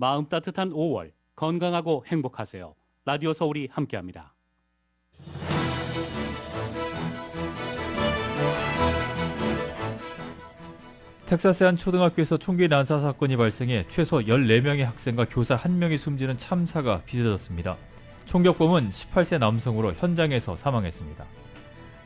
마음 따뜻한 5월, 건강하고 행복하세요. 라디오 서울이 함께합니다. 텍사스의 한 초등학교에서 총기 난사 사건이 발생해 최소 14명의 학생과 교사 1명이 숨지는 참사가 빚어졌습니다. 총격범은 18세 남성으로 현장에서 사망했습니다.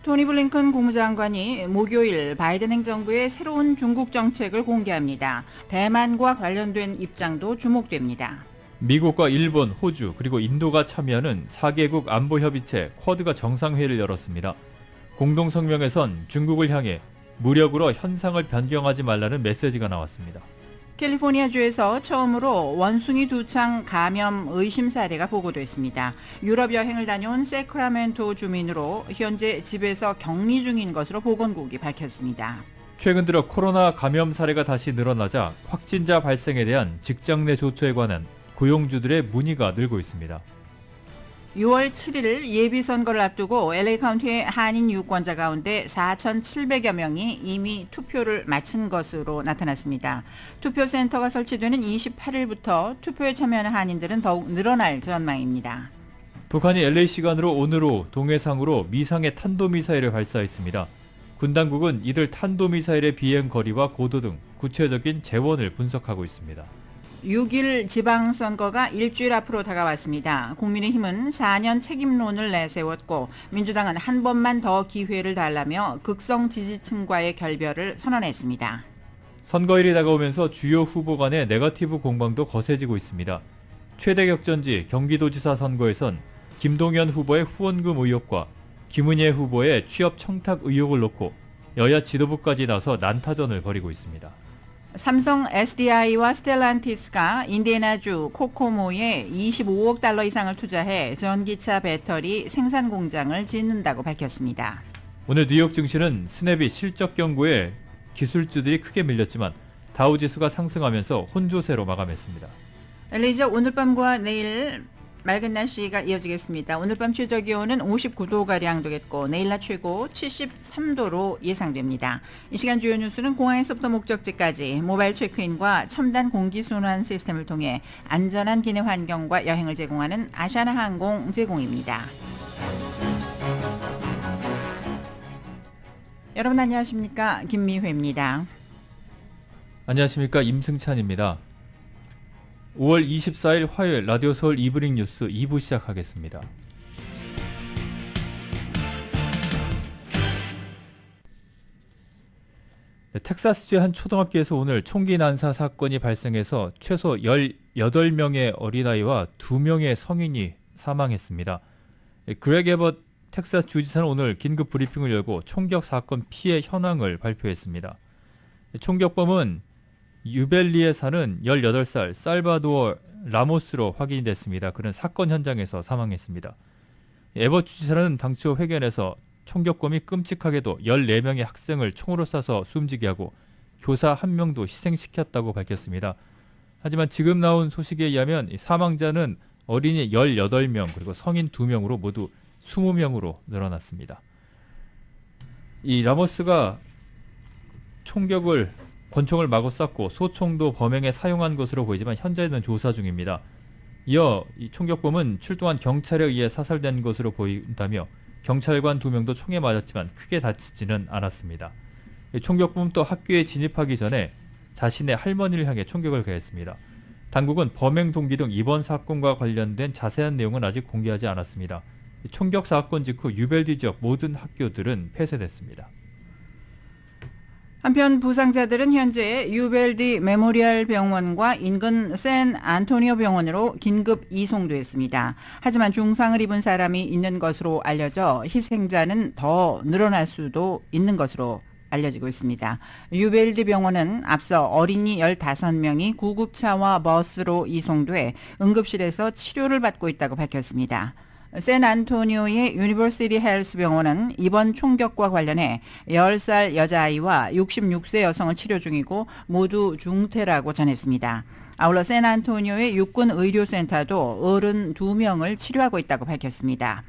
토니 블링컨 국무장관이 목요일 바이든 행정부의 새로운 중국 정책을 공개합니다. 대만과 관련된 입장도 주목됩니다. 미국과 일본, 호주, 그리고 인도가 참여하는 4개국 안보협의체 쿼드가 정상회의를 열었습니다. 공동성명에선 중국을 향해 무력으로 현상을 변경하지 말라는 메시지가 나왔습니다. 캘리포니아주에서 처음으로 원숭이 두창 감염 의심 사례가 보고됐습니다. 유럽 여행을 다녀온 세크라멘토 주민으로 현재 집에서 격리 중인 것으로 보건국이 밝혔습니다. 최근 들어 코로나 감염 사례가 다시 늘어나자 확진자 발생에 대한 직장 내 조처에 관한 고용주들의 문의가 늘고 있습니다. 6월 7일 예비선거를 앞두고 LA 카운티의 한인 유권자 가운데 4,700여 명이 이미 투표를 마친 것으로 나타났습니다. 투표센터가 설치되는 28일부터 투표에 참여하는 한인들은 더욱 늘어날 전망입니다. 북한이 LA 시간으로 오늘 오후 동해상으로 미상의 탄도미사일을 발사했습니다. 군 당국은 이들 탄도미사일의 비행 거리와 고도 등 구체적인 재원을 분석하고 있습니다. 6일 지방선거가 일주일 앞으로 다가왔습니다. 국민의힘은 4년 책임론을 내세웠고 민주당은 한 번만 더 기회를 달라며 극성 지지층과의 결별을 선언했습니다. 선거일이 다가오면서 주요 후보 간의 네거티브 공방도 거세지고 있습니다. 최대 격전지 경기도지사 선거에선 김동연 후보의 후원금 의혹과 김은혜 후보의 취업 청탁 의혹을 놓고 여야 지도부까지 나서 난타전을 벌이고 있습니다. 삼성 SDI와 스텔란티스가 인디애나주 코코모에 25억 달러 이상을 투자해 전기차 배터리 생산 공장을 짓는다고 밝혔습니다. 오늘 뉴욕 증시는 스냅이 실적 경고에 기술주들이 크게 밀렸지만 다우지수가 상승하면서 혼조세로 마감했습니다. 레이저 오늘 밤과 내일 맑은 날씨가 이어지겠습니다. 오늘 밤 최저기온은 59도가량 되겠고 내일 낮 최고 73도로 예상됩니다. 이 시간 주요 뉴스는 공항에서부터 목적지까지 모바일 체크인과 첨단 공기순환 시스템을 통해 안전한 기내 환경과 여행을 제공하는 아시아나항공 제공입니다. 여러분 안녕하십니까? 김미회입니다. 안녕하십니까? 임승찬입니다. 5월 24일 화요일 라디오 서울 이브닝 뉴스 2부 시작하겠습니다. 텍사스주의 한 초등학교에서 오늘 총기 난사 사건이 발생해서 최소 18명의 어린아이와 2명의 성인이 사망했습니다. 그렉 에벗 텍사스 주지사는 오늘 긴급 브리핑을 열고 총격 사건 피해 현황을 발표했습니다. 총격범은 유벨리에 사는 18살 살바도어 라모스로 확인이 됐습니다. 그는 사건 현장에서 사망했습니다. 에벗 주지사는 당초 회견에서 총격범이 끔찍하게도 14명의 학생을 총으로 쏴서 숨지게 하고 교사 1명도 희생시켰다고 밝혔습니다. 하지만 지금 나온 소식에 의하면 사망자는 어린이 18명 그리고 성인 2명으로 모두 20명으로 늘어났습니다. 이 라모스가 권총을 마구 쐈고 소총도 범행에 사용한 것으로 보이지만 현재는 조사 중입니다. 이어 이 총격범은 출동한 경찰에 의해 사살된 것으로 보인다며 경찰관 2명도 총에 맞았지만 크게 다치지는 않았습니다. 총격범은 또 학교에 진입하기 전에 자신의 할머니를 향해 총격을 가했습니다. 당국은 범행 동기 등 이번 사건과 관련된 자세한 내용은 아직 공개하지 않았습니다. 총격 사건 직후 유벨디 지역 모든 학교들은 폐쇄됐습니다. 한편 부상자들은 현재 유벨디 메모리얼 병원과 인근 샌 안토니오 병원으로 긴급 이송됐습니다. 하지만 중상을 입은 사람이 있는 것으로 알려져 희생자는 더 늘어날 수도 있는 것으로 알려지고 있습니다. 유벨디 병원은 앞서 어린이 15명이 구급차와 버스로 이송돼 응급실에서 치료를 받고 있다고 밝혔습니다. 샌안토니오의 유니버시티 헬스 병원은 이번 총격과 관련해 10살 여자아이와 66세 여성을 치료 중이고 모두 중태라고 전했습니다. 아울러 샌안토니오의 육군의료센터도 어른 2명을 치료하고 있다고 밝혔습니다.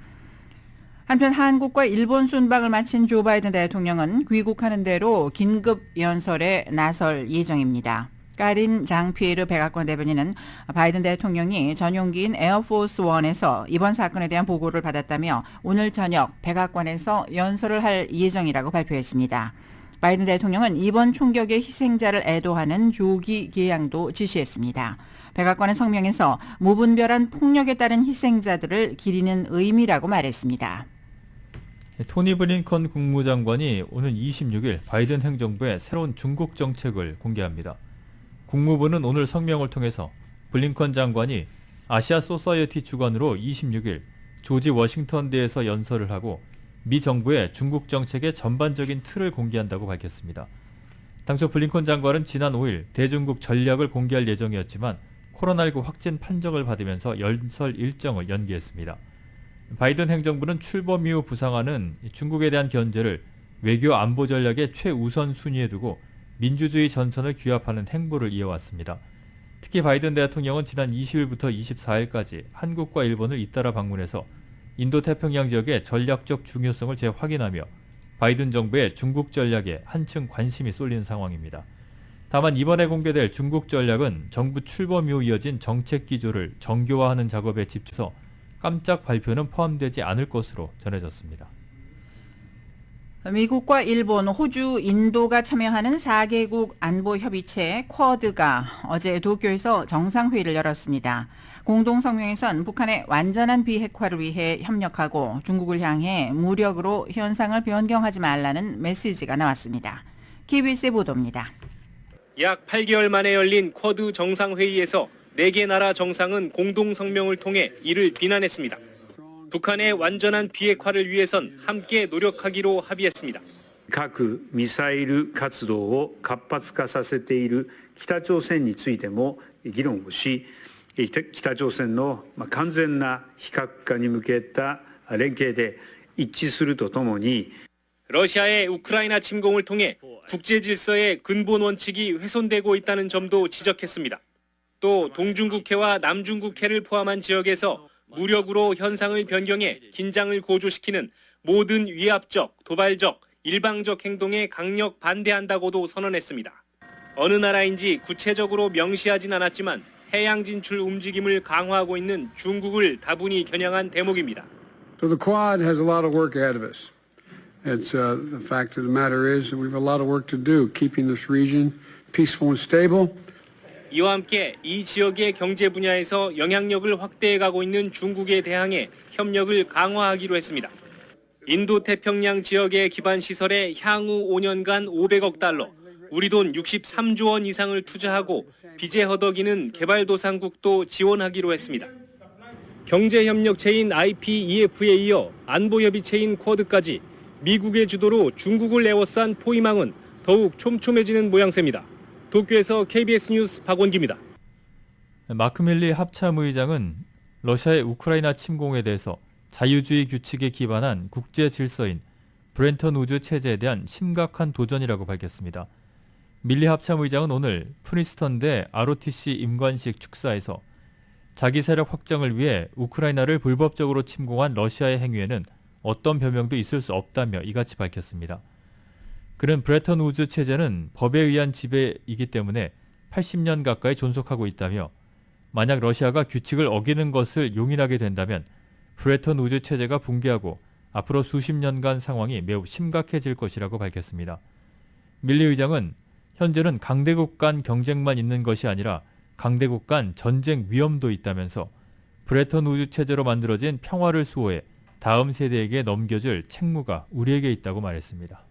한편 한국과 일본 순방을 마친 조 바이든 대통령은 귀국하는 대로 긴급 연설에 나설 예정입니다. 까린 장피에르 백악관 대변인은 바이든 대통령이 전용기인 에어포스 원에서 이번 사건에 대한 보고를 받았다며 오늘 저녁 백악관에서 연설을 할 예정이라고 발표했습니다. 바이든 대통령은 이번 총격의 희생자를 애도하는 조기 개양도 지시했습니다. 백악관의 성명에서 무분별한 폭력에 따른 희생자들을 기리는 의미라고 말했습니다. 토니 블링컨 국무장관이 오늘 26일 바이든 행정부의 새로운 중국 정책을 공개합니다. 국무부는 오늘 성명을 통해서 블링컨 장관이 아시아 소사이어티 주관으로 26일 조지 워싱턴대에서 연설을 하고 미 정부의 중국 정책의 전반적인 틀을 공개한다고 밝혔습니다. 당초 블링컨 장관은 지난 5일 대중국 전략을 공개할 예정이었지만 코로나19 확진 판정을 받으면서 연설 일정을 연기했습니다. 바이든 행정부는 출범 이후 부상하는 중국에 대한 견제를 외교 안보 전략의 최우선 순위에 두고 민주주의 전선을 규합하는 행보를 이어왔습니다. 특히 바이든 대통령은 지난 20일부터 24일까지 한국과 일본을 잇따라 방문해서 인도태평양 지역의 전략적 중요성을 재확인하며 바이든 정부의 중국 전략에 한층 관심이 쏠리는 상황입니다. 다만 이번에 공개될 중국 전략은 정부 출범 이후 이어진 정책 기조를 정교화하는 작업에 집중해서 깜짝 발표는 포함되지 않을 것으로 전해졌습니다. 미국과 일본, 호주, 인도가 참여하는 4개국 안보협의체 쿼드가 어제 도쿄에서 정상회의를 열었습니다. 공동성명에선 북한의 완전한 비핵화를 위해 협력하고 중국을 향해 무력으로 현상을 변경하지 말라는 메시지가 나왔습니다. KBS 보도입니다. 약 8개월 만에 열린 쿼드 정상회의에서 4개 나라 정상은 공동성명을 통해 이를 비난했습니다. 북한의 완전한 비핵화를 위해선 함께 노력하기로 합의했습니다. 核ミサイル活動を活発化させている北朝鮮についても議論をし、北朝鮮の完全な非核化に向けた連携で一致するとともに 러시아의 우크라이나 침공을 통해 국제 질서의 근본 원칙이 훼손되고 있다는 점도 지적했습니다. 또 동중국해와 남중국해를 포함한 지역에서 무력으로 현상을 변경해 긴장을 고조시키는 모든 위압적, 도발적, 일방적 행동에 강력 반대한다고도 선언했습니다. 어느 나라인지 구체적으로 명시하진 않았지만 해양 진출 움직임을 강화하고 있는 중국을 다분히 겨냥한 대목입니다. So the Quad has a lot of work ahead of us. It's the fact of the matter is that we have a lot of work to do keeping this region peaceful and stable. 이와 함께 이 지역의 경제 분야에서 영향력을 확대해가고 있는 중국에 대항해 협력을 강화하기로 했습니다. 인도태평양 지역의 기반 시설에 향후 5년간 500억 달러, 우리 돈 63조 원 이상을 투자하고 빚에 허덕이는 개발도상국도 지원하기로 했습니다. 경제협력체인 IPEF에 이어 안보협의체인 쿼드까지 미국의 주도로 중국을 에워싼 포위망은 더욱 촘촘해지는 모양새입니다. 도쿄에서 KBS 뉴스 박원기입니다. 마크 밀리 합참의장은 러시아의 우크라이나 침공에 대해서 자유주의 규칙에 기반한 국제 질서인 브렌턴 우주 체제에 대한 심각한 도전이라고 밝혔습니다. 밀리 합참의장은 오늘 프린스턴대 ROTC 임관식 축사에서 자기 세력 확장을 위해 우크라이나를 불법적으로 침공한 러시아의 행위에는 어떤 변명도 있을 수 없다며 이같이 밝혔습니다. 그는 브레턴 우즈 체제는 법에 의한 지배이기 때문에 80년 가까이 존속하고 있다며 만약 러시아가 규칙을 어기는 것을 용인하게 된다면 브레턴 우즈 체제가 붕괴하고 앞으로 수십 년간 상황이 매우 심각해질 것이라고 밝혔습니다. 밀리 의장은 현재는 강대국 간 경쟁만 있는 것이 아니라 강대국 간 전쟁 위험도 있다면서 브레턴 우즈 체제로 만들어진 평화를 수호해 다음 세대에게 넘겨줄 책무가 우리에게 있다고 말했습니다.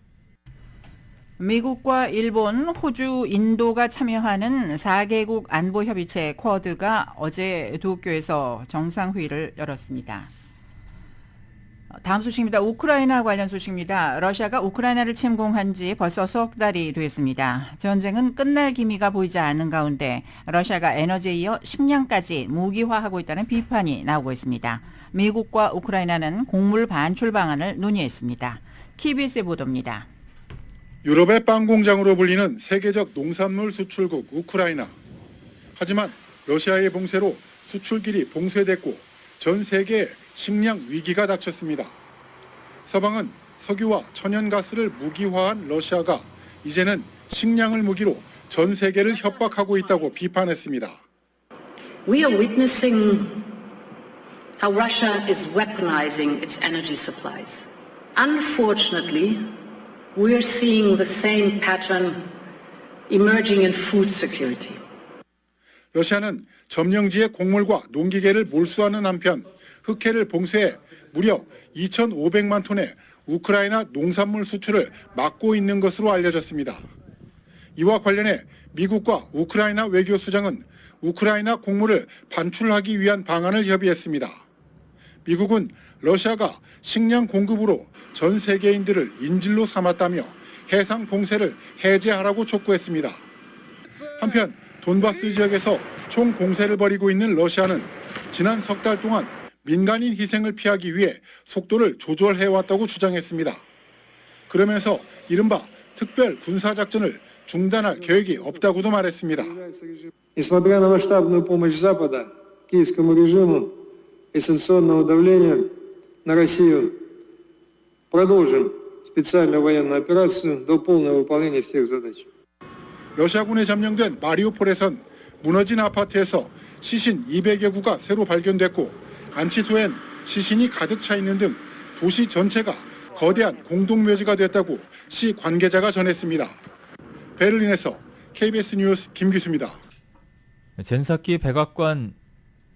미국과 일본, 호주, 인도가 참여하는 4개국 안보협의체 쿼드가 어제 도쿄에서 정상회의를 열었습니다. 다음 소식입니다. 우크라이나 관련 소식입니다. 러시아가 우크라이나를 침공한 지 벌써 석 달이 됐습니다. 전쟁은 끝날 기미가 보이지 않는 가운데 러시아가 에너지에 이어 식량까지 무기화하고 있다는 비판이 나오고 있습니다. 미국과 우크라이나는 곡물 반출 방안을 논의했습니다. KBS 보도입니다. 유럽의 빵 공장으로 불리는 세계적 농산물 수출국 우크라이나. 하지만 러시아의 봉쇄로 수출길이 봉쇄됐고 전 세계에 식량 위기가 닥쳤습니다. 서방은 석유와 천연가스를 무기화한 러시아가 이제는 식량을 무기로 전 세계를 협박하고 있다고 비판했습니다. We are witnessing how Russia is weaponizing its energy supplies. Unfortunately, we are seeing the same pattern emerging in food security. 러시아는 점령지의 곡물과 농기계를 몰수하는 한편 흑해를 봉쇄해 무려 2,500만 톤의 우크라이나 농산물 수출을 막고 있는 것으로 알려졌습니다. 이와 관련해 미국과 우크라이나 외교수장은 우크라이나 곡물을 반출하기 위한 방안을 협의했습니다. 미국은 러시아가 식량 공급으로 전 세계인들을 인질로 삼았다며 해상 봉쇄를 해제하라고 촉구했습니다. 한편 돈바스 지역에서 총 공세를 벌이고 있는 러시아는 지난 석 달 동안 민간인 희생을 피하기 위해 속도를 조절해왔다고 주장했습니다. 그러면서 이른바 특별 군사작전을 중단할 계획이 없다고도 말했습니다. Несмотря на масштабную помощь Запада киевскому режиму и санкционного давления на Россию, продолжим специальную военную операцию до полного выполнения всех задач. 러시아군에 점령된 마리우폴에선 무너진 아파트에서 시신 200여 구가 새로 발견됐고 안치소엔 시신이 가득 차 있는 등 도시 전체가 거대한 공동묘지가 됐다고 시 관계자가 전했습니다. 베를린에서 KBS 뉴스 김기수입니다. 젠사키 백악관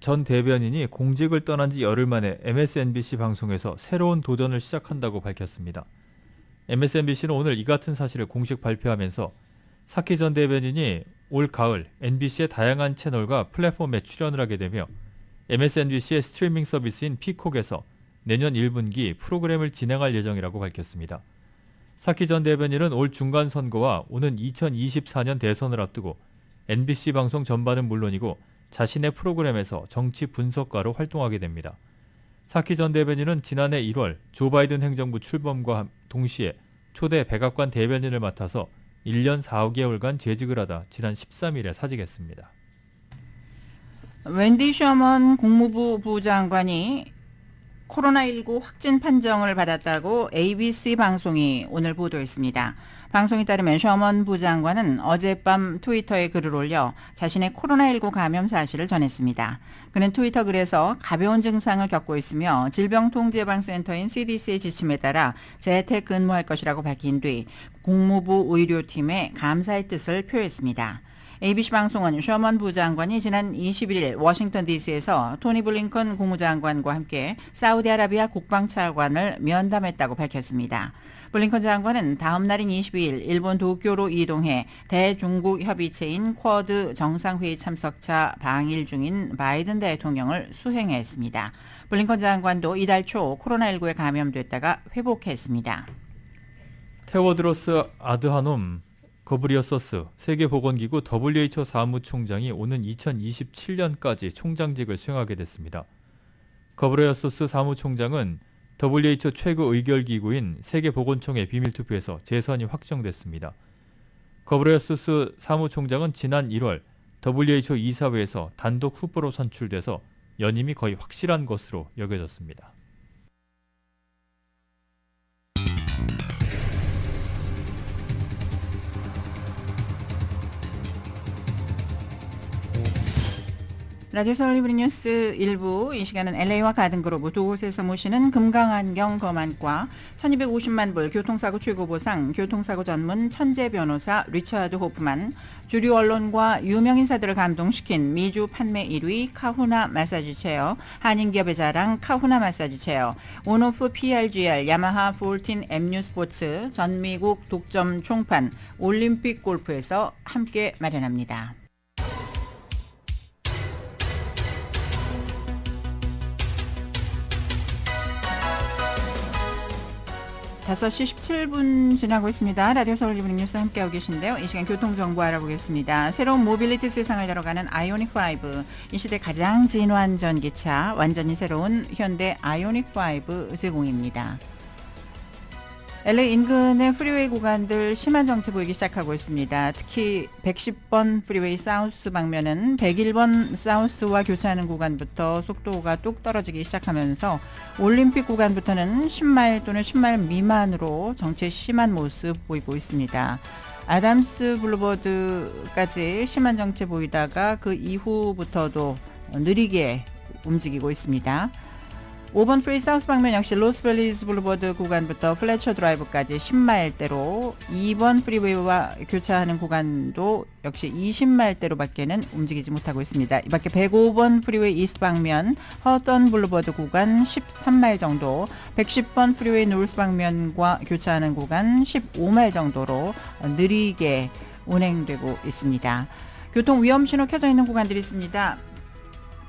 전 대변인이 공직을 떠난 지 열흘 만에 MSNBC 방송에서 새로운 도전을 시작한다고 밝혔습니다. MSNBC는 오늘 이 같은 사실을 공식 발표하면서 사키 전 대변인이 올 가을 NBC의 다양한 채널과 플랫폼에 출연을 하게 되며 MSNBC의 스트리밍 서비스인 피콕에서 내년 1분기 프로그램을 진행할 예정이라고 밝혔습니다. 사키 전 대변인은 올 중간선거와 오는 2024년 대선을 앞두고 NBC 방송 전반은 물론이고 자신의 프로그램에서 정치 분석가로 활동하게 됩니다. 사키 전 대변인은 지난해 1월 조 바이든 행정부 출범과 동시에 초대 백악관 대변인을 맡아서 1년 4개월간 재직을 하다 지난 13일에 사직했습니다. 웬디 셔먼 국무부 부장관이 코로나19 확진 판정을 받았다고 ABC 방송이 오늘 보도했습니다. 방송에 따르면 셔먼 부장관은 어젯밤 트위터에 글을 올려 자신의 코로나19 감염 사실을 전했습니다. 그는 트위터 글에서 가벼운 증상을 겪고 있으며 질병통제예방센터인 CDC의 지침에 따라 재택 근무할 것이라고 밝힌 뒤 국무부 의료팀에 감사의 뜻을 표했습니다. ABC 방송은 셔먼 부장관이 지난 21일 워싱턴 DC에서 토니 블링컨 국무장관과 함께 사우디아라비아 국방차관을 면담했다고 밝혔습니다. 블링컨 장관은 다음 날인 22일 일본 도쿄로 이동해 대중국 협의체인 쿼드 정상회의 참석차 방일 중인 바이든 대통령을 수행했습니다. 블링컨 장관도 이달 초 코로나19에 감염됐다가 회복했습니다. 테워드로스 아드하놈 거브리어서스 세계보건기구 WHO 사무총장이 오는 2027년까지 총장직을 수행하게 됐습니다. 거브리어서스 사무총장은 WHO 최고 의결기구인 세계보건총회 비밀투표에서 재선이 확정됐습니다. 거브리어서스 사무총장은 지난 1월 WHO 이사회에서 단독 후보로 선출돼서 연임이 거의 확실한 것으로 여겨졌습니다. 라디오 서울 이브닝 뉴스 1부, 이 시간은 LA와 가든그로브 두 곳에서 모시는 금강안경 검안과 1250만 불 교통사고 최고보상 교통사고 전문 천재 변호사 리처드 호프만, 주류 언론과 유명 인사들을 감동시킨 미주 판매 1위 카후나 마사지 체어, 한인기업의 자랑 카후나 마사지 체어, 온오프 PRGR, 야마하 14MU 스포츠, 전미국 독점 총판, 올림픽 골프에서 함께 마련합니다. 5시 17분 지나고 있습니다. 라디오 서울 이브닝 뉴스 함께하고 계신데요. 이 시간 교통정보 알아보겠습니다. 새로운 모빌리티 세상을 열어가는 아이오닉5, 이 시대 가장 진화한 전기차, 완전히 새로운 현대 아이오닉5 제공입니다. LA 인근의 프리웨이 구간들 심한 정체 보이기 시작하고 있습니다. 특히 110번 프리웨이 사우스 방면은 101번 사우스와 교차하는 구간부터 속도가 뚝 떨어지기 시작하면서 올림픽 구간부터는 10마일 또는 10마일 미만으로 정체 심한 모습 보이고 있습니다. 아담스 블루버드까지 심한 정체 보이다가 그 이후부터도 느리게 움직이고 있습니다. 5번 프리 사우스 방면 역시 로스밸리즈 블루버드 구간부터 플래처 드라이브까지 10마일대로, 2번 프리웨이와 교차하는 구간도 역시 20마일대로밖에는 움직이지 못하고 있습니다. 이 밖에 105번 프리웨이 이스트 방면 허던 블루버드 구간 13마일 정도, 110번 프리웨이 노스 방면과 교차하는 구간 15마일 정도로 느리게 운행되고 있습니다. 교통 위험 신호 켜져 있는 구간들이 있습니다.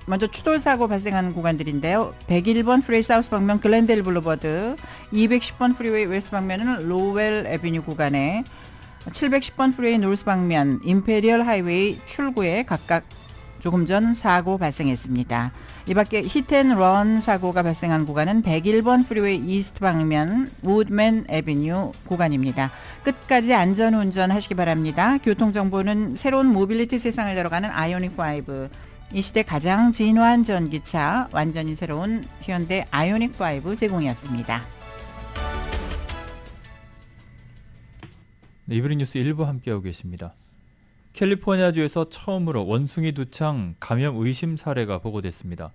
먼저 추돌 사고 발생한 구간들인데요. 101번 프리웨이 사우스 방면 글렌델 블루버드, 210번 프리웨이 웨스트 방면은 로웰 애비뉴 구간에, 710번 프리웨이 노스 방면 임페리얼 하이웨이 출구에 각각 조금 전 사고 발생했습니다. 이 밖에 히트앤런 사고가 발생한 구간은 101번 프리웨이 이스트 방면 우드맨 애비뉴 구간입니다. 끝까지 안전 운전하시기 바랍니다. 교통정보는 새로운 모빌리티 세상을 열어가는 아이오닉5, 이 시대 가장 진화한 전기차, 완전히 새로운 현대 아이오닉5 제공이었습니다. 네, 이브닝 뉴스 1부 함께하고 계십니다. 캘리포니아주에서 처음으로 원숭이 두창 감염 의심 사례가 보고됐습니다.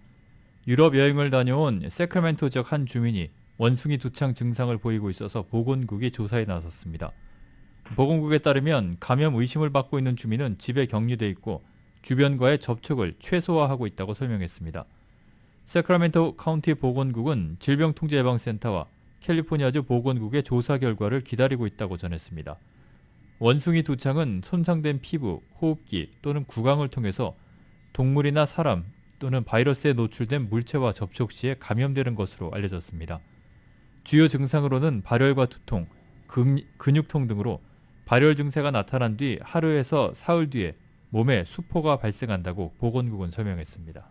유럽 여행을 다녀온 세크라멘토 지역 한 주민이 원숭이 두창 증상을 보이고 있어서 보건국이 조사에 나섰습니다. 보건국에 따르면 감염 의심을 받고 있는 주민은 집에 격리돼 있고 주변과의 접촉을 최소화하고 있다고 설명했습니다. 세크라멘토 카운티 보건국은 질병통제예방센터와 캘리포니아주 보건국의 조사 결과를 기다리고 있다고 전했습니다. 원숭이 두창은 손상된 피부, 호흡기 또는 구강을 통해서 동물이나 사람 또는 바이러스에 노출된 물체와 접촉 시에 감염되는 것으로 알려졌습니다. 주요 증상으로는 발열과 두통, 근육통 등으로 발열 증세가 나타난 뒤 하루에서 사흘 뒤에 몸에 수포가 발생한다고 보건국은 설명했습니다.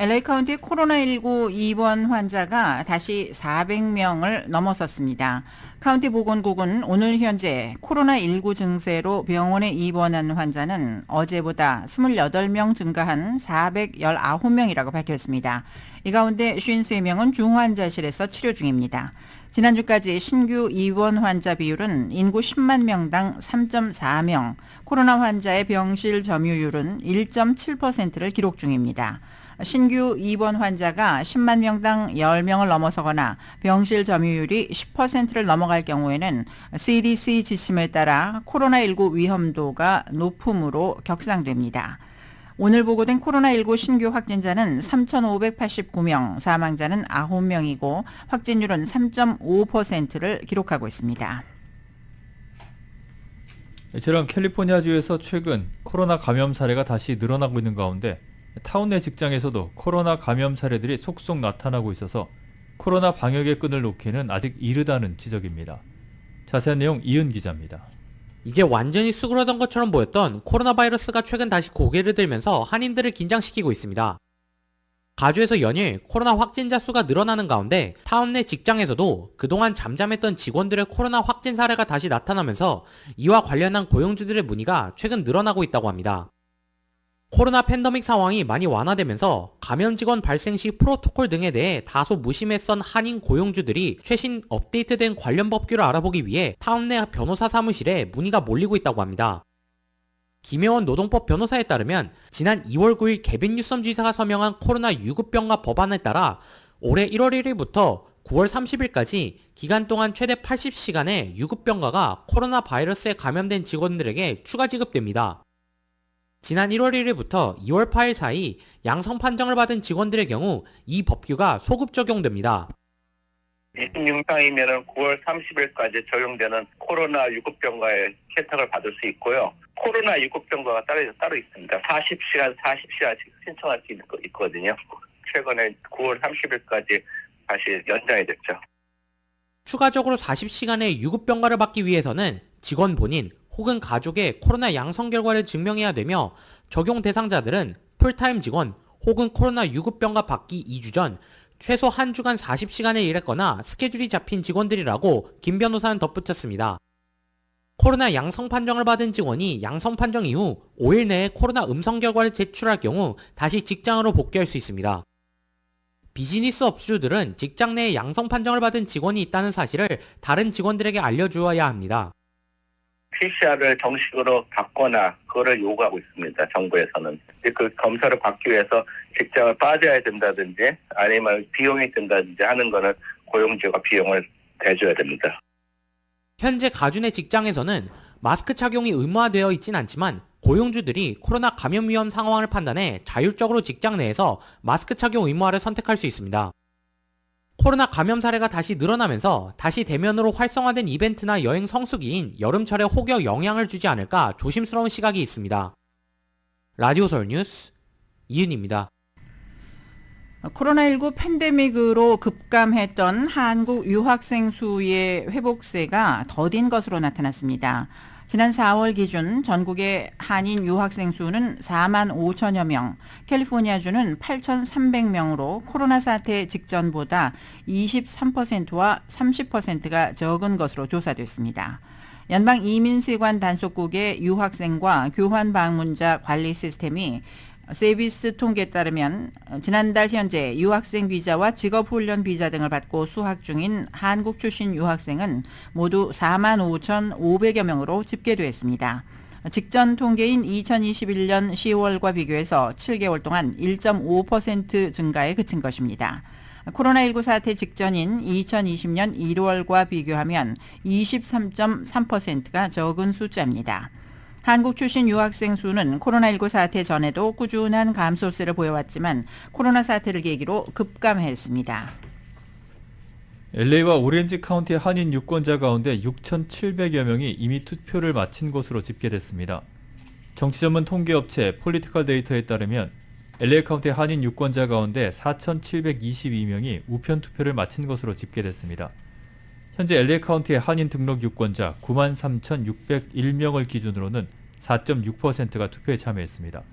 LA 카운티 코로나19 입원 환자가 다시 400명을 넘어섰습니다. 카운티 보건국은 오늘 현재 코로나19 증세로 병원에 입원한 환자는 어제보다 28명 증가한 419명이라고 밝혔습니다. 이 가운데 53명은 중환자실에서 치료 중입니다. 지난주까지 신규 입원 환자 비율은 인구 10만 명당 3.4명, 코로나 환자의 병실 점유율은 1.7%를 기록 중입니다. 신규 입원 환자가 10만 명당 10명을 넘어서거나 병실 점유율이 10%를 넘어갈 경우에는 CDC 지침에 따라 코로나19 위험도가 높음으로 격상됩니다. 오늘 보고된 코로나19 신규 확진자는 3,589명, 사망자는 9명이고 확진율은 3.5%를 기록하고 있습니다. 이처럼 캘리포니아주에서 최근 코로나 감염 사례가 다시 늘어나고 있는 가운데 타운 내 직장에서도 코로나 감염 사례들이 속속 나타나고 있어서 코로나 방역의 끈을 놓기는 아직 이르다는 지적입니다. 자세한 내용 이은 기자입니다. 이제 완전히 수그러던 것처럼 보였던 코로나 바이러스가 최근 다시 고개를 들면서 한인들을 긴장시키고 있습니다. 가주에서 연일 코로나 확진자 수가 늘어나는 가운데 타운 내 직장에서도 그동안 잠잠했던 직원들의 코로나 확진 사례가 다시 나타나면서 이와 관련한 고용주들의 문의가 최근 늘어나고 있다고 합니다. 코로나 팬데믹 상황이 많이 완화되면서 감염 직원 발생 시 프로토콜 등에 대해 다소 무심했던 한인 고용주들이 최신 업데이트된 관련 법규를 알아보기 위해 타운 내 변호사 사무실에 문의가 몰리고 있다고 합니다. 김혜원 노동법 변호사에 따르면 지난 2월 9일 개빈 뉴섬 지사가 서명한 코로나 유급병가 법안에 따라 올해 1월 1일부터 9월 30일까지 기간 동안 최대 80시간의 유급병가가 코로나 바이러스에 감염된 직원들에게 추가 지급됩니다. 지난 1월 1일부터 2월 8일 사이 양성 판정을 받은 직원들의 경우 이 법규가 소급 적용됩니다. 26상이면 9월 30일까지 적용되는 코로나 유급병가의 혜택을 받을 수 있고요. 코로나 유급병가가 따로 있습니다. 40시간씩 신청할 수 있거든요. 최근에 9월 30일까지 다시 연장이 됐죠. 추가적으로 40시간의 유급병가를 받기 위해서는 직원 본인 혹은 가족의 코로나 양성 결과를 증명해야 되며 적용 대상자들은 풀타임 직원 혹은 코로나 유급병가 받기 2주 전 최소 한 주간 40시간을 일했거나 스케줄이 잡힌 직원들이라고 김 변호사는 덧붙였습니다. 코로나 양성 판정을 받은 직원이 양성 판정 이후 5일 내에 코로나 음성 결과를 제출할 경우 다시 직장으로 복귀할 수 있습니다. 비즈니스 업주들은 직장 내에 양성 판정을 받은 직원이 있다는 사실을 다른 직원들에게 알려주어야 합니다. PCR을 정식으로 받거나 그거를 요구하고 있습니다. 정부에서는. 그 검사를 받기 위해서 직장을 빠져야 된다든지 아니면 비용이 든다든지 하는 거는 고용주가 비용을 대줘야 됩니다. 현재 가준의 직장에서는 마스크 착용이 의무화되어 있진 않지만 고용주들이 코로나 감염 위험 상황을 판단해 자율적으로 직장 내에서 마스크 착용 의무화를 선택할 수 있습니다. 코로나 감염 사례가 다시 늘어나면서 다시 대면으로 활성화된 이벤트나 여행 성수기인 여름철에 혹여 영향을 주지 않을까 조심스러운 시각이 있습니다. 라디오 서울 뉴스 이은입니다. 코로나19 팬데믹으로 급감했던 한국 유학생 수의 회복세가 더딘 것으로 나타났습니다. 지난 4월 기준 전국의 한인 유학생 수는 4만 5천여 명, 캘리포니아주는 8,300명으로 코로나 사태 직전보다 23%와 30%가 적은 것으로 조사됐습니다. 연방 이민세관 단속국의 유학생과 교환 방문자 관리 시스템이 세비스 통계에 따르면 지난달 현재 유학생 비자와 직업훈련 비자 등을 받고 수학 중인 한국 출신 유학생은 모두 4만 5,500여 명으로 집계됐습니다. 직전 통계인 2021년 10월과 비교해서 7개월 동안 1.5% 증가에 그친 것입니다. 코로나19 사태 직전인 2020년 1월과 비교하면 23.3%가 적은 숫자입니다. 한국 출신 유학생 수는 코로나19 사태 전에도 꾸준한 감소세를 보여왔지만 코로나 사태를 계기로 급감했습니다. LA와 오렌지 카운티 한인 유권자 가운데 6,700여 명이 이미 투표를 마친 것으로 집계됐습니다. 정치 전문 통계업체 폴리티컬 데이터에 따르면 LA 카운티 한인 유권자 가운데 4,722명이 우편 투표를 마친 것으로 집계됐습니다. 현재 LA 카운티의 한인 등록 유권자 93,601명을 기준으로는 4.6%가 투표에 참여했습니다.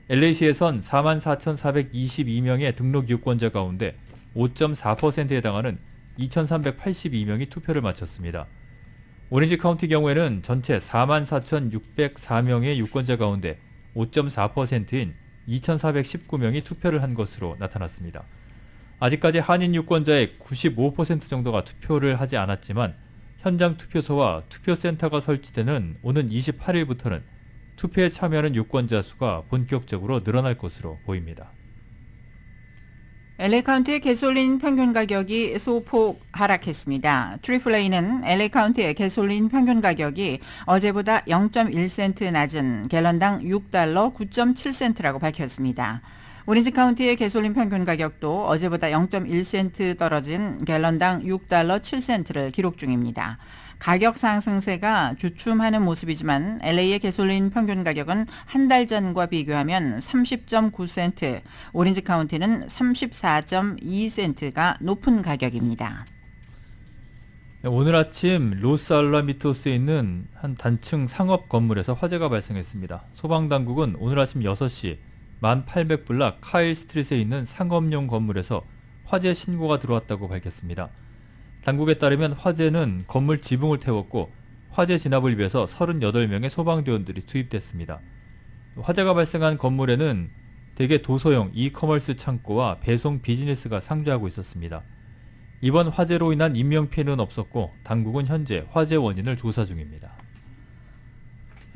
LA시에선 44,422명의 등록 유권자 가운데 5.4%에 해당하는 2,382명이 투표를 마쳤습니다. 오렌지 카운티 경우에는 전체 44,604명의 유권자 가운데 5.4%인 2,419명이 투표를 한 것으로 나타났습니다. 아직까지 한인 유권자의 95% 정도가 투표를 하지 않았지만 현장 투표소와 투표센터가 설치되는 오는 28일부터는 투표에 참여하는 유권자 수가 본격적으로 늘어날 것으로 보입니다. LA 카운티의 가솔린 평균 가격이 소폭 하락했습니다. 트리플레이는 LA 카운티의 가솔린 평균 가격이 어제보다 0.1센트 낮은 갤런당 6달러 9.7센트라고 밝혔습니다. 오렌지 카운티의 가솔린 평균 가격도 어제보다 0.1센트 떨어진 갤런당 6달러 7센트를 기록 중입니다. 가격 상승세가 주춤하는 모습이지만 LA의 가솔린 평균 가격은 한 달 전과 비교하면 30.9센트, 오렌지 카운티는 34.2센트가 높은 가격입니다. 오늘 아침 로스알라미토스에 있는 한 단층 상업 건물에서 화재가 발생했습니다. 소방당국은 오늘 아침 6시 1800블락 카일 스트릿에 있는 상업용 건물에서 화재 신고가 들어왔다고 밝혔습니다. 당국에 따르면 화재는 건물 지붕을 태웠고 화재 진압을 위해서 38명의 소방대원들이 투입됐습니다. 화재가 발생한 건물에는 대개 도서용 이커머스 창고와 배송 비즈니스가 상주하고 있었습니다. 이번 화재로 인한 인명피해는 없었고 당국은 현재 화재 원인을 조사 중입니다.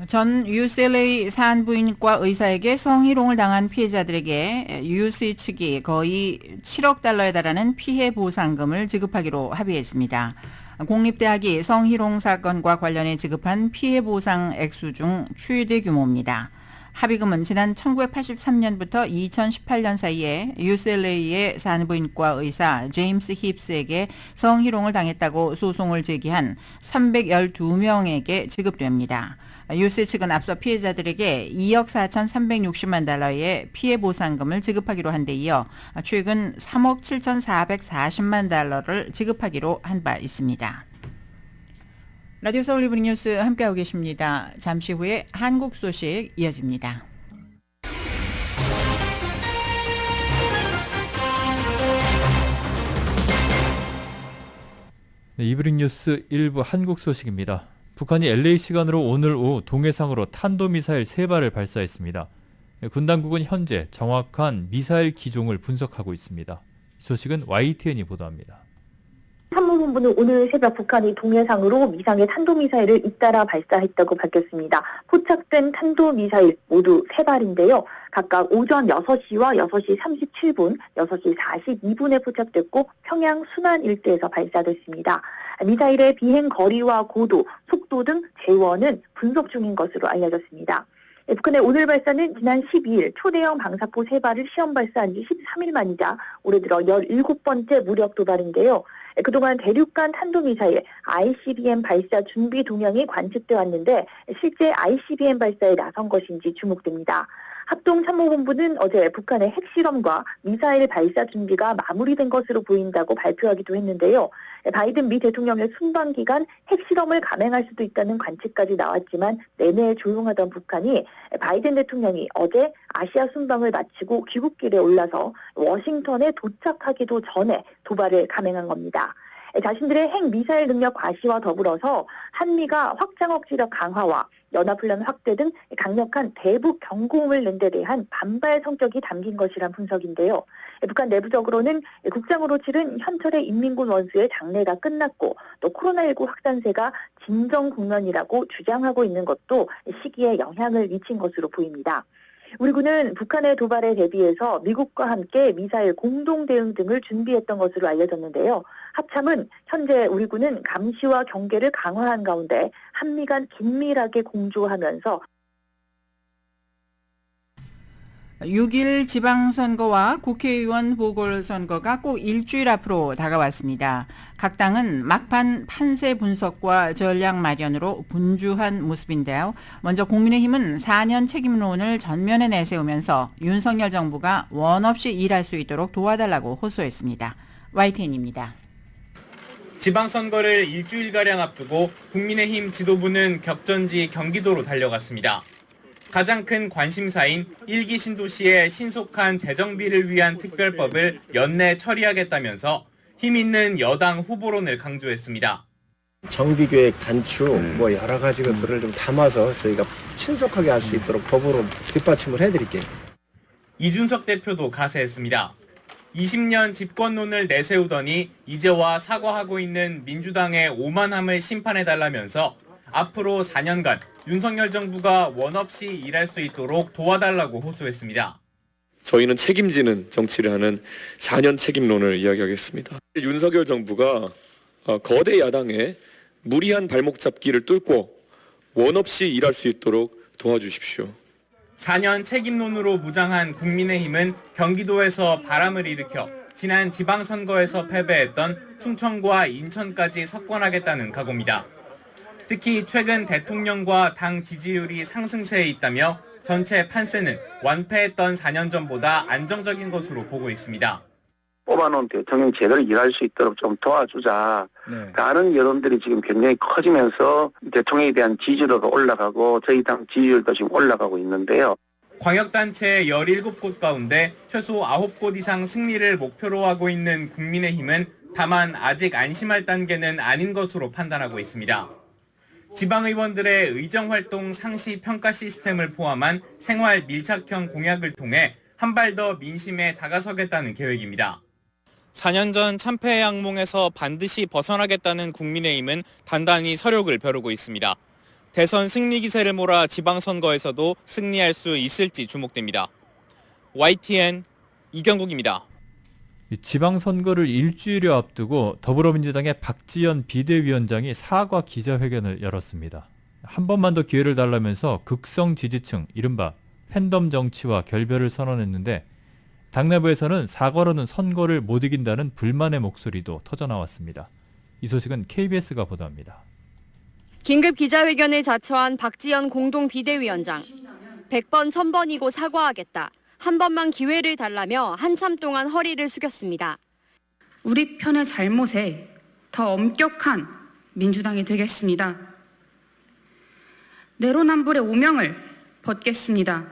전 UCLA 산부인과 의사에게 성희롱을 당한 피해자들에게 UC 측이 거의 7억 달러에 달하는 피해 보상금을 지급하기로 합의했습니다. 공립대학이 성희롱 사건과 관련해 지급한 피해 보상 액수 중 최대 규모입니다. 합의금은 지난 1983년부터 2018년 사이에 UCLA의 산부인과 의사 제임스 힙스에게 성희롱을 당했다고 소송을 제기한 312명에게 지급됩니다. UC 측은 앞서 피해자들에게 2억 4,360만 달러의 피해 보상금을 지급하기로 한 데 이어 최근 3억 7,440만 달러를 지급하기로 한 바 있습니다. 라디오 서울 이브닝 뉴스 함께하고 계십니다. 잠시 후에 한국 소식 이어집니다. 네, 이브닝 뉴스 1부 한국 소식입니다. 북한이 LA 시간으로 오늘 오후 동해상으로 탄도미사일 3발을 발사했습니다. 군 당국은 현재 정확한 미사일 기종을 분석하고 있습니다. 이 소식은 YTN이 보도합니다. 참모본부는 오늘 새벽 북한이 동해상으로 미상의 탄도미사일을 잇따라 발사했다고 밝혔습니다. 포착된 탄도미사일 모두 3발인데요. 각각 오전 6시와 6시 37분, 6시 42분에 포착됐고 평양 순안 일대에서 발사됐습니다. 미사일의 비행 거리와 고도, 속도 등 재원은 분석 중인 것으로 알려졌습니다. 북한의 오늘 발사는 지난 12일 초대형 방사포 3발을 시험 발사한 지 13일 만이자 올해 들어 17번째 무력 도발인데요. 그동안 대륙간 탄도미사일 ICBM 발사 준비 동향이 관측돼 왔는데 실제 ICBM 발사에 나선 것인지 주목됩니다. 합동참모본부는 어제 북한의 핵실험과 미사일 발사 준비가 마무리된 것으로 보인다고 발표하기도 했는데요. 바이든 미 대통령의 순방 기간 핵실험을 감행할 수도 있다는 관측까지 나왔지만 내내 조용하던 북한이 바이든 대통령이 어제 아시아 순방을 마치고 귀국길에 올라서 워싱턴에 도착하기도 전에 도발을 감행한 겁니다. 자신들의 핵미사일 능력 과시와 더불어서 한미가 확장 억지력 강화와 연합훈련 확대 등 강력한 대북 경고음을 낸 데 대한 반발 성격이 담긴 것이란 분석인데요. 북한 내부적으로는 국장으로 치른 현철의 인민군 원수의 장례가 끝났고 또 코로나19 확산세가 진정 국면이라고 주장하고 있는 것도 시기에 영향을 미친 것으로 보입니다. 우리 군은 북한의 도발에 대비해서 미국과 함께 미사일 공동 대응 등을 준비했던 것으로 알려졌는데요. 합참은 현재 우리 군은 감시와 경계를 강화한 가운데 한미 간 긴밀하게 공조하면서 6일 지방선거와 국회의원 보궐선거가 꼭 일주일 앞으로 다가왔습니다. 각 당은 막판 판세 분석과 전략 마련으로 분주한 모습인데요. 먼저 국민의힘은 4년 책임론을 전면에 내세우면서 윤석열 정부가 원 없이 일할 수 있도록 도와달라고 호소했습니다. YTN입니다. 지방선거를 일주일가량 앞두고 국민의힘 지도부는 격전지 경기도로 달려갔습니다. 가장 큰 관심사인 1기 신도시의 신속한 재정비를 위한 특별법을 연내 처리하겠다면서 힘 있는 여당 후보론을 강조했습니다. 정비계획 단축 여러 가지 것들을 좀 담아서 저희가 신속하게 할 수 있도록 법으로 뒷받침을 해드릴게요. 이준석 대표도 가세했습니다. 20년 집권론을 내세우더니 이제와 사과하고 있는 민주당의 오만함을 심판해달라면서 앞으로 4년간 윤석열 정부가 원 없이 일할 수 있도록 도와달라고 호소했습니다. 저희는 책임지는 정치를 하는 4년 책임론을 이야기하겠습니다. 윤석열 정부가 거대 야당의 무리한 발목 잡기를 뚫고 원 없이 일할 수 있도록 도와주십시오. 4년 책임론으로 무장한 국민의힘은 경기도에서 바람을 일으켜 지난 지방선거에서 패배했던 충청과 인천까지 석권하겠다는 각오입니다. 특히 최근 대통령과 당 지지율이 상승세에 있다며 전체 판세는 완패했던 4년 전보다 안정적인 것으로 보고 있습니다. 뽑아놓은 대통령이 제대로 일할 수 있도록 좀 도와주자. 라는 여론들이 지금 굉장히 커지면서 대통령에 대한 지지도가 올라가고 저희 당 지지율도 지금 올라가고 있는데요. 광역단체 17곳 가운데 최소 9곳 이상 승리를 목표로 하고 있는 국민의힘은 다만 아직 안심할 단계는 아닌 것으로 판단하고 있습니다. 지방의원들의 의정활동 상시 평가 시스템을 포함한 생활 밀착형 공약을 통해 한 발 더 민심에 다가서겠다는 계획입니다. 4년 전 참패의 악몽에서 반드시 벗어나겠다는 국민의힘은 단단히 서력을 벼르고 있습니다. 대선 승리 기세를 몰아 지방선거에서도 승리할 수 있을지 주목됩니다. YTN 이경국입니다. 지방선거를 일주일여 앞두고 더불어민주당의 박지원 비대위원장이 사과 기자회견을 열었습니다. 한 번만 더 기회를 달라면서 극성 지지층, 이른바 팬덤 정치와 결별을 선언했는데 당 내부에서는 사과로는 선거를 못 이긴다는 불만의 목소리도 터져나왔습니다. 이 소식은 KBS가 보도합니다. 긴급 기자회견에 자처한 박지원 공동 비대위원장. 100번 1000번이고 사과하겠다. 한 번만 기회를 달라며 한참 동안 허리를 숙였습니다. 우리 편의 잘못에 더 엄격한 민주당이 되겠습니다. 내로남불의 오명을 벗겠습니다.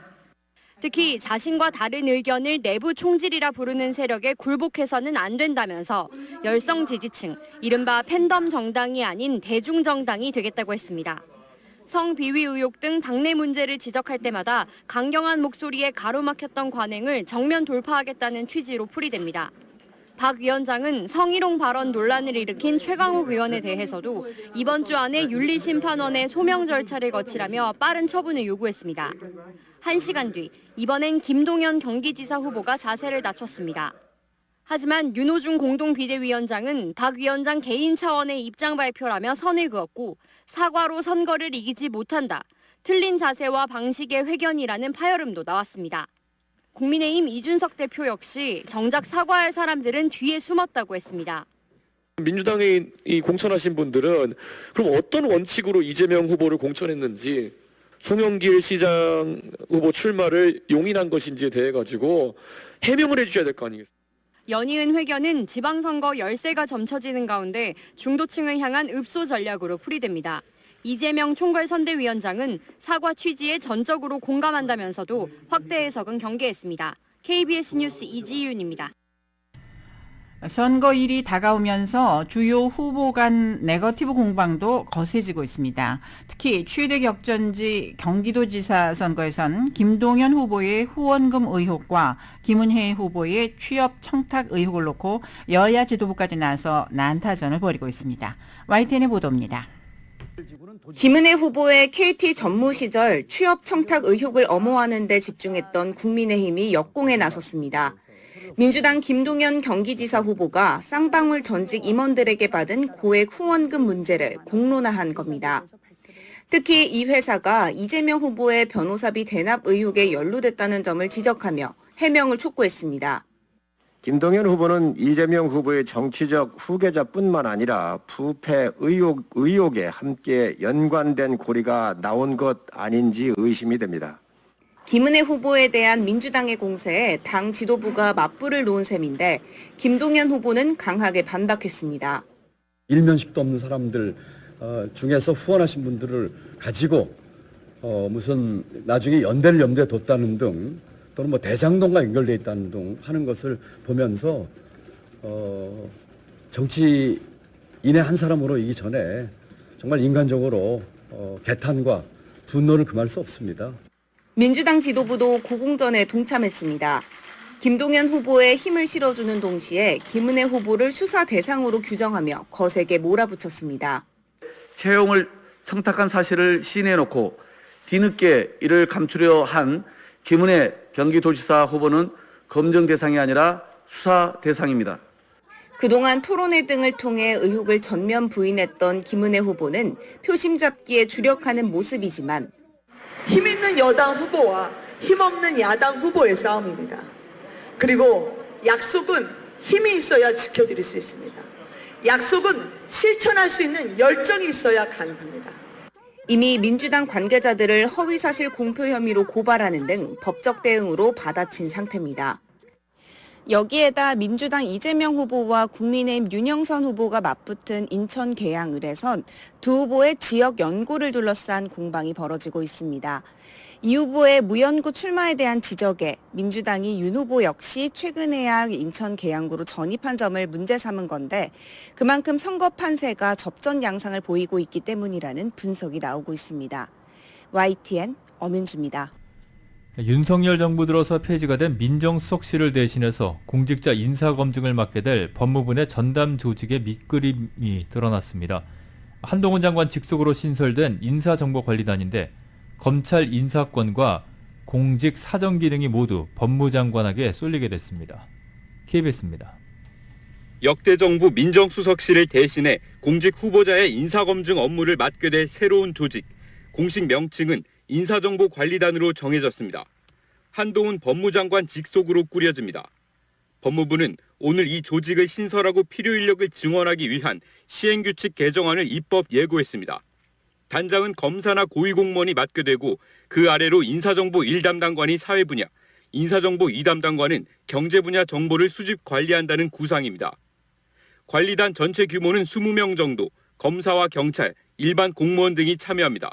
특히 자신과 다른 의견을 내부 총질이라 부르는 세력에 굴복해서는 안 된다면서 열성 지지층, 이른바 팬덤 정당이 아닌 대중정당이 되겠다고 했습니다. 성비위 의혹 등 당내 문제를 지적할 때마다 강경한 목소리에 가로막혔던 관행을 정면 돌파하겠다는 취지로 풀이됩니다. 박 위원장은 성희롱 발언 논란을 일으킨 최강욱 의원에 대해서도 이번 주 안에 윤리심판원의 소명 절차를 거치라며 빠른 처분을 요구했습니다. 1시간 뒤 이번엔 김동연 경기지사 후보가 자세를 낮췄습니다. 하지만 윤호중 공동비대위원장은 박 위원장 개인 차원의 입장 발표라며 선을 그었고 사과로 선거를 이기지 못한다. 틀린 자세와 방식의 회견이라는 파열음도 나왔습니다. 국민의힘 이준석 대표 역시 정작 사과할 사람들은 뒤에 숨었다고 했습니다. 민주당에 공천하신 분들은 그럼 어떤 원칙으로 이재명 후보를 공천했는지, 송영길 시장 후보 출마를 용인한 것인지에 대해 가지고 해명을 해주셔야 될 거 아니겠습니까? 연이은 회견은 지방선거 열세가 점쳐지는 가운데 중도층을 향한 읍소 전략으로 풀이됩니다. 이재명 총괄선대위원장은 사과 취지에 전적으로 공감한다면서도 확대 해석은 경계했습니다. KBS 뉴스 이지윤입니다. 선거일이 다가오면서 주요 후보 간 네거티브 공방도 거세지고 있습니다. 특히 최대 격전지 경기도지사 선거에선 김동연 후보의 후원금 의혹과 김은혜 후보의 취업 청탁 의혹을 놓고 여야 지도부까지 나서 난타전을 벌이고 있습니다. YTN의 보도입니다. 김은혜 후보의 KT 전무 시절 취업 청탁 의혹을 엄호하는 데 집중했던 국민의힘이 역공에 나섰습니다. 민주당 김동연 경기지사 후보가 쌍방울 전직 임원들에게 받은 고액 후원금 문제를 공론화한 겁니다. 특히 이 회사가 이재명 후보의 변호사비 대납 의혹에 연루됐다는 점을 지적하며 해명을 촉구했습니다. 김동연 후보는 이재명 후보의 정치적 후계자뿐만 아니라 부패 의혹에 함께 연관된 고리가 나온 것 아닌지 의심이 됩니다. 김은혜 후보에 대한 민주당의 공세에 당 지도부가 맞불을 놓은 셈인데 김동연 후보는 강하게 반박했습니다. 일면식도 없는 사람들 중에서 후원하신 분들을 가지고 무슨 나중에 연대를 염두에 뒀다는 등 또는 뭐 대장동과 연결돼 있다는 등 하는 것을 보면서 정치인의 한 사람으로 이기 전에 정말 인간적으로 개탄과 분노를 금할 수 없습니다. 민주당 지도부도 고공전에 동참했습니다. 김동연 후보에 힘을 실어주는 동시에 김은혜 후보를 수사 대상으로 규정하며 거세게 몰아붙였습니다. 채용을 청탁한 사실을 시인해놓고 뒤늦게 이를 감추려 한 김은혜 경기도지사 후보는 검증 대상이 아니라 수사 대상입니다. 그동안 토론회 등을 통해 의혹을 전면 부인했던 김은혜 후보는 표심 잡기에 주력하는 모습이지만 힘 있는 여당 후보와 힘없는 야당 후보의 싸움입니다. 그리고 약속은 힘이 있어야 지켜드릴 수 있습니다. 약속은 실천할 수 있는 열정이 있어야 가능합니다. 이미 민주당 관계자들을 허위사실 공표 혐의로 고발하는 등 법적 대응으로 받아친 상태입니다. 여기에다 민주당 이재명 후보와 국민의힘 윤영선 후보가 맞붙은 인천 계양을에선 두 후보의 지역 연고를 둘러싼 공방이 벌어지고 있습니다. 이 후보의 무연고 출마에 대한 지적에 민주당이 윤 후보 역시 최근에야 인천 계양구로 전입한 점을 문제 삼은 건데 그만큼 선거 판세가 접전 양상을 보이고 있기 때문이라는 분석이 나오고 있습니다. YTN 엄은주입니다. 윤석열 정부 들어서 폐지가 된 민정수석실을 대신해서 공직자 인사검증을 맡게 될 법무부 내 전담 조직의 밑그림이 드러났습니다. 한동훈 장관 직속으로 신설된 인사정보관리단인데 검찰 인사권과 공직 사정 기능이 모두 법무장관에게 쏠리게 됐습니다. KBS입니다. 역대 정부 민정수석실을 대신해 공직 후보자의 인사검증 업무를 맡게 될 새로운 조직, 공식 명칭은 인사정보관리단으로 정해졌습니다. 한동훈 법무장관 직속으로 꾸려집니다. 법무부는 오늘 이 조직을 신설하고 필요 인력을 증원하기 위한 시행규칙 개정안을 입법 예고했습니다. 단장은 검사나 고위공무원이 맡게 되고 그 아래로 인사정보 1담당관이 사회분야, 인사정보 2담당관은 경제분야 정보를 수집 관리한다는 구상입니다. 관리단 전체 규모는 20명 정도, 검사와 경찰, 일반 공무원 등이 참여합니다.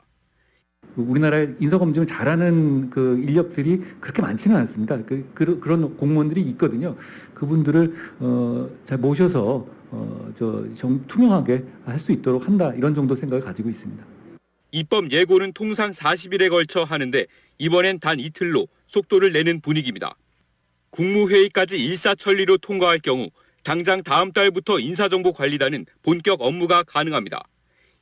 우리나라에 인사검증을 잘하는 그 인력들이 그렇게 많지는 않습니다. 그런 공무원들이 있거든요. 그분들을 잘 모셔서 투명하게 할 수 있도록 한다, 이런 정도 생각을 가지고 있습니다. 입법 예고는 통상 40일에 걸쳐 하는데 이번엔 단 이틀로 속도를 내는 분위기입니다. 국무회의까지 일사천리로 통과할 경우 당장 다음 달부터 인사정보관리단은 본격 업무가 가능합니다.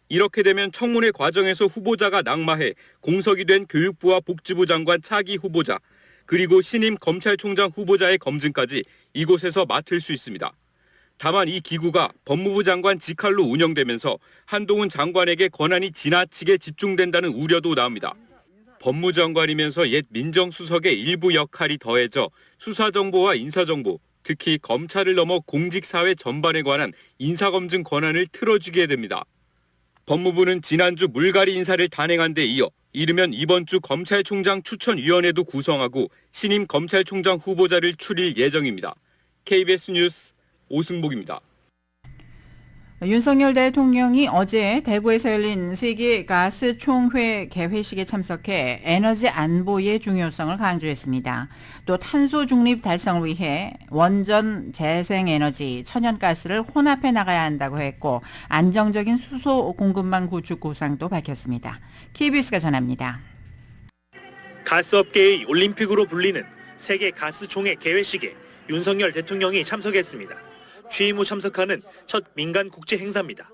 이렇게 되면 청문회 과정에서 후보자가 낙마해 공석이 된 교육부와 복지부 장관 차기 후보자, 그리고 신임 검찰총장 후보자의 검증까지 이곳에서 맡을 수 있습니다. 다만 이 기구가 법무부 장관 직할로 운영되면서 한동훈 장관에게 권한이 지나치게 집중된다는 우려도 나옵니다. 법무장관이면서 옛 민정수석의 일부 역할이 더해져 수사정보와 인사정보, 특히 검찰을 넘어 공직사회 전반에 관한 인사검증 권한을 틀어주게 됩니다. 법무부는 지난주 물갈이 인사를 단행한 데 이어 이르면 이번 주 검찰총장 추천위원회도 구성하고 신임 검찰총장 후보자를 추릴 예정입니다. KBS 뉴스 오승복입니다. 윤석열 대통령이 어제 대구에서 열린 세계 가스 총회 개회식에 참석해 에너지 안보의 중요성을 강조했습니다. 또 탄소 중립 달성을 위해 원전, 재생에너지, 천연가스를 혼합해 나가야 한다고 했고 안정적인 수소 공급망 구축 구상도 밝혔습니다. KBS가 전합니다. 가스업계의 올림픽으로 불리는 세계 가스총회 개회식에 윤석열 대통령이 참석했습니다. 취임 후 참석하는 첫 민간 국제 행사입니다.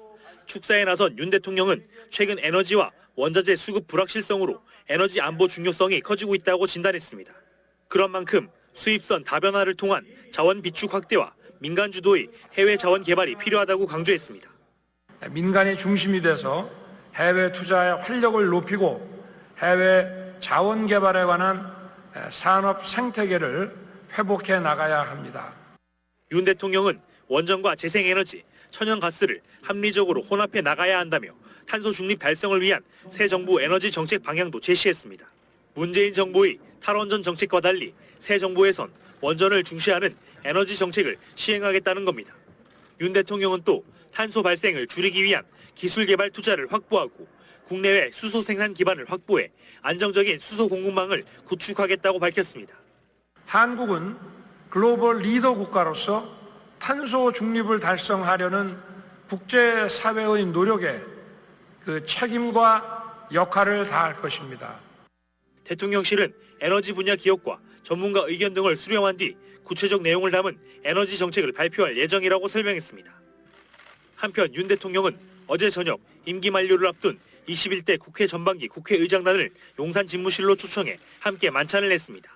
축사에 나선 윤 대통령은 최근 에너지와 원자재 수급 불확실성으로 에너지 안보 중요성이 커지고 있다고 진단했습니다. 그런 만큼 수입선 다변화를 통한 자원 비축 확대와 민간 주도의 해외 자원 개발이 필요하다고 강조했습니다. 민간이 중심이 돼서 해외 투자의 활력을 높이고 해외 자원 개발에 관한 산업 생태계를 회복해 나가야 합니다. 윤 대통령은 원전과 재생에너지, 천연가스를 합리적으로 혼합해 나가야 한다며 탄소 중립 달성을 위한 새 정부 에너지 정책 방향도 제시했습니다. 문재인 정부의 탈원전 정책과 달리 새 정부에선 원전을 중시하는 에너지 정책을 시행하겠다는 겁니다. 윤 대통령은 또 탄소 발생을 줄이기 위한 기술 개발 투자를 확보하고 국내외 수소 생산 기반을 확보해 안정적인 수소 공급망을 구축하겠다고 밝혔습니다. 한국은 글로벌 리더 국가로서 탄소 중립을 달성하려는 국제사회의 노력에 그 책임과 역할을 다할 것입니다. 대통령실은 에너지 분야 기업과 전문가 의견 등을 수렴한 뒤 구체적 내용을 담은 에너지 정책을 발표할 예정이라고 설명했습니다. 한편 윤 대통령은 어제 저녁 임기 만료를 앞둔 21대 국회 전반기 국회의장단을 용산 집무실로 초청해 함께 만찬을 했습니다.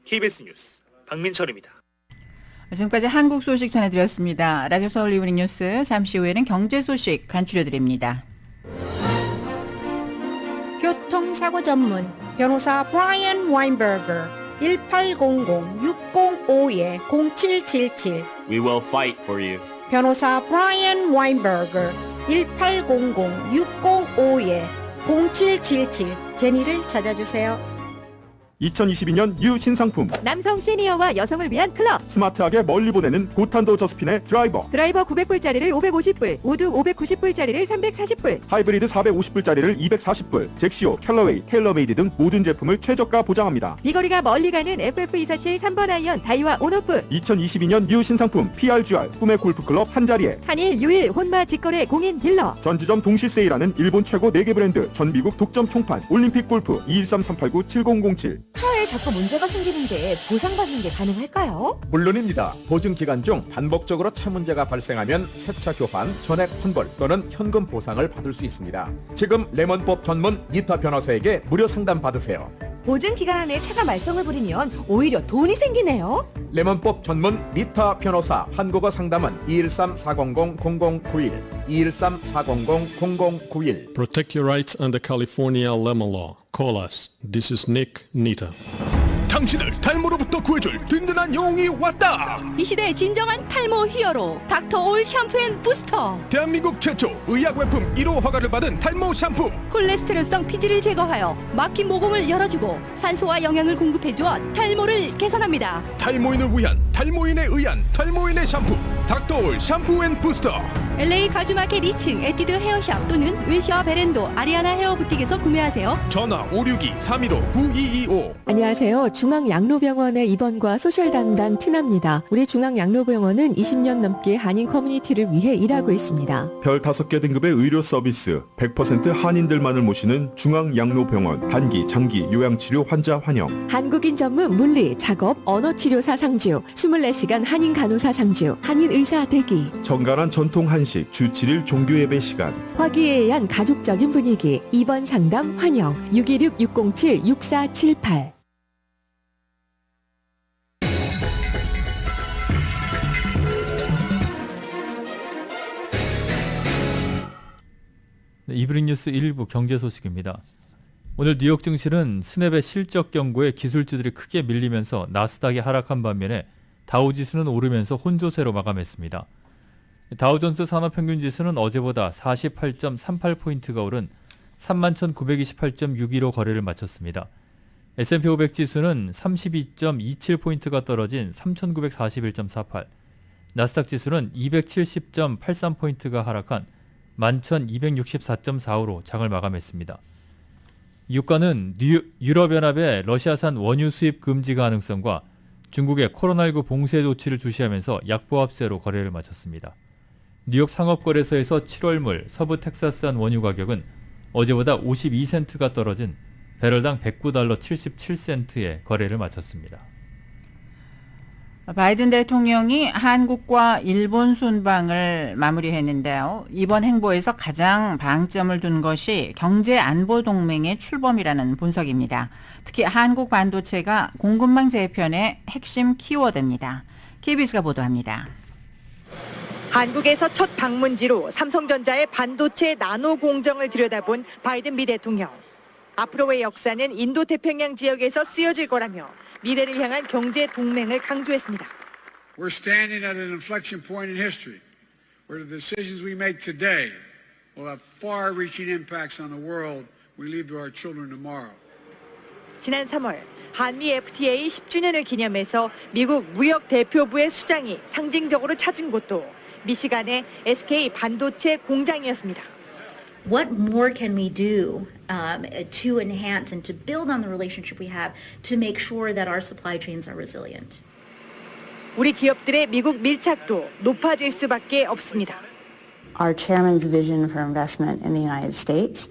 KBS 뉴스 박민철입니다. 지금까지 한국 소식 전해드렸습니다. 라디오 서울 이브닝 뉴스 잠시 후에는 경제 소식 간추려드립니다. 교통사고 전문 변호사 브라이언 와인버거 1800-605-0777 We will fight for you. 변호사 브라이언 와인버거 1800-605-0777 제니를 찾아주세요. 2022년 뉴 신상품 남성 시니어와 여성을 위한 클럽 스마트하게 멀리 보내는 고탄도 저스핀의 드라이버 900불짜리를 550불 우드 590불짜리를 340불 하이브리드 450불짜리를 240불 잭시오, 캘러웨이, 테일러메이드 등 모든 제품을 최저가 보장합니다. 비거리가 멀리 가는 FF247 3번 아이언 다이와 온오프 2022년 뉴 신상품 PRGR 꿈의 골프클럽 한자리에 한일 유일 혼마 직거래 공인 딜러 전지점 동시 세일하는 일본 최고 4개 브랜드 전미국 독점 총판 올림픽 골프 213-389-7007 차에 자꾸 문제가 생기는데 보상받는 게 가능할까요? 물론입니다. 보증 기간 중 반복적으로 차 문제가 발생하면 새차 교환, 전액 환불 또는 현금 보상을 받을 수 있습니다. 지금 레몬법 전문 니타 변호사에게 무료 상담 받으세요. 보증 기간 안에 차가 말썽을 부리면 오히려 돈이 생기네요. 레몬법 전문 니타 변호사 한국어 상담은 213-400-0091 213-400-0091 Protect your rights under California lemon law. Call us. This is Nick Nita. 당신을 탈모로부터 구해줄 든든한 영웅이 왔다. 이 시대의 진정한 탈모 히어로 닥터 올 샴푸 앤 부스터. 대한민국 최초 의약외품 1호 허가를 받은 탈모 샴푸. 콜레스테롤성 피지를 제거하여 막힌 모공을 열어주고 산소와 영양을 공급해주어 탈모를 개선합니다. 탈모인을 위한 탈모인에 의한 탈모인의 샴푸 닥터 올 샴푸 앤 부스터. LA 가주마켓 2층 에뛰드 헤어샵 또는 윈셔 베렌도 아리아나 헤어부틱에서 구매하세요. 전화 562-315-9225. 안녕하세요. 중앙양로병원의 입원과 소셜 담당 티나입니다. 우리 중앙양로병원은 20년 넘게 한인 커뮤니티를 위해 일하고 있습니다. 별 5개 등급의 의료 서비스, 100% 한인들만을 모시는 중앙양로병원 단기, 장기, 요양치료 환자 환영. 한국인 전문 물리, 작업, 언어치료사 상주, 24시간 한인 간호사 상주, 한인 의사 대기. 정갈한 전통 한식, 주 7일 종교 예배 시간. 화기애애한 가족적인 분위기, 입원 상담 환영, 616-607-6478. 네, 이브닝 뉴스 1부 경제 소식입니다. 오늘 뉴욕 증시는 스냅의 실적 경고에 기술주들이 크게 밀리면서 나스닥이 하락한 반면에 다우지수는 오르면서 혼조세로 마감했습니다. 다우존스 산업평균지수는 어제보다 48.38포인트가 오른 31,928.61로 거래를 마쳤습니다. S&P 500 지수는 32.27포인트가 떨어진 3,941.48, 나스닥 지수는 270.83포인트가 하락한 11,264.45로 장을 마감했습니다. 유가는 유럽연합의 러시아산 원유 수입 금지 가능성과 중국의 코로나19 봉쇄 조치를 주시하면서 약보합세로 거래를 마쳤습니다. 뉴욕 상업거래소에서 7월물 서부 텍사스산 원유 가격은 어제보다 52센트가 떨어진 배럴당 109달러 77센트에 거래를 마쳤습니다. 바이든 대통령이 한국과 일본 순방을 마무리했는데요. 이번 행보에서 가장 방점을 둔 것이 경제안보동맹의 출범이라는 분석입니다. 특히 한국 반도체가 공급망 재편의 핵심 키워드입니다. KBS가 보도합니다. 한국에서 첫 방문지로 삼성전자의 반도체 나노 공정을 들여다본 바이든 미 대통령. 앞으로의 역사는 인도태평양 지역에서 쓰여질 거라며 미래를 향한 경제 동맹을 강조했습니다. We're standing at an inflection point in history where the decisions we make today will have far-reaching impacts on the world we leave to our children tomorrow. 지난 3월 한미 FTA 10주년을 기념해서 미국 무역 대표부의 수장이 상징적으로 찾은 곳도 미시간의 SK 반도체 공장이었습니다. What more can we do to enhance and to build on the relationship we have to make sure that our supply chains are resilient? 우리 기업들의 미국 밀착도 높아질 수밖에 없습니다. Our chairman's vision for investment in the United States